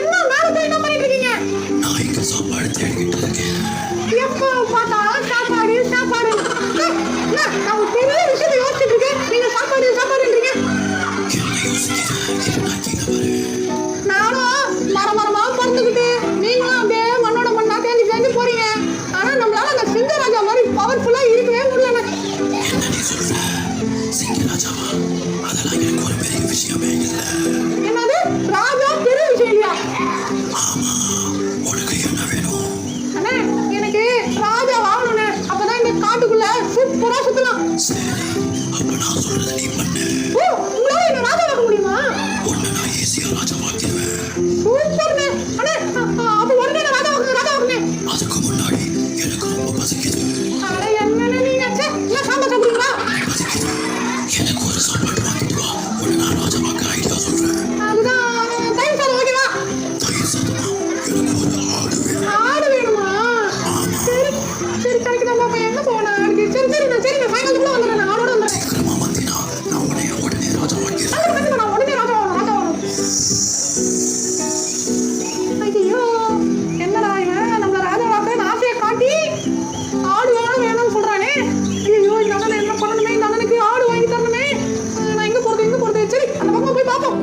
என்ன மேல போய் என்ன பண்ணிட்டு இருக்கீங்க? நான் இங்க சாப்பாடு தேடிக்கிட்டு இருக்கேன். எப்போ பார்த்தாலும் சாப்பாடு சாப்பாடு. நான் ஒரு பெரிய விஷயத்தை யோசிச்சுட்டு இருக்கேன். நீங்க சாப்பாடு சாப்பாடுன்றீங்க. என்ன யோசிக்கிறேன்? நான் கீழே வரேன். நானும் மரமா பறந்துக்கிட்டு நீங்களும் அப்படியே மண்ணோட மண்ணா தேஞ்சு போறீங்க. ஆனா நம்மளால அந்த சிங்கராஜா மாதிரி பவர்ஃபுல்லா இருக்கவே முடியல. என்ன நீ சொல்ற? சிங்கராஜாவா? அதெல்லாம் எனக்கு ஒரு பெரிய விஷயமே இல்லை. என்னது ராஜா பெரிய விஷயம் இல்லையா? ஆமா, உனக்கு என்ன வேணும்? அண்ணே எனக்கு ராஜா வாங்கணும்னே. அப்பதான் இந்த காட்டுக்குள்ள சூப்பரா சுத்தலாம். சரி, அப்ப நான் சொல்றதை நீ பண்ணு. ஓ, உங்களால என்ன ராஜா வாங்க முடியுமா? உன்னை நான் ஈஸியா ராஜாவாக்கிடுவேன். சூப்பர்ண்ணே. அண்ணே அப்ப உடனே ராஜா வாங்குங்க. அதுக்கு முன்னாடி எனக்கு ரொம்ப பசிக்குது. அட என்னண்ணே நீங்க என்ன சாம்பார் சாப்பிடுறீங்களா? பசிக்குது. எனக்கு ஒரு சாப்பாடு வாங்கிட்டு வா. உன்னை நான் ராஜாவாக்க ஐடியா சொல்றேன். அதுதான் தயிர் சாதம் ஓகேவா? தயிர் சாதமா? எனக்கு ஒரு ஆடு வேணும். ஆடு வேணுமா? சரி சரி கிடைக்குதா பாப்பா? எங்க போனா ஆடுக்கு? சரி நான் சாயங்காலத்துக்குள்ள வந்துடுறேன். நான் ஆடோட வந்துடுறேன். சீக்கிரமா வந்தீனா நான் உடனே ராஜாவாக்கிறேன். கண்டிப்பா நான் உடனே ராஜா வரணும். ஐயோ என்னடா இவன் நம்மள ராஜா வாக்க ஆசையை காட்டி ஆடு வேணும்னு சொல்றானே. ஐயோ இந்த அண்ணன் என்ன பண்ணணுமே? இந்த அண்ணனுக்கு ஆடு வாங்கி தரணுமே. நான் எங்க போறது? சரி அந்த பக்கம் போய் பார்ப்போம்.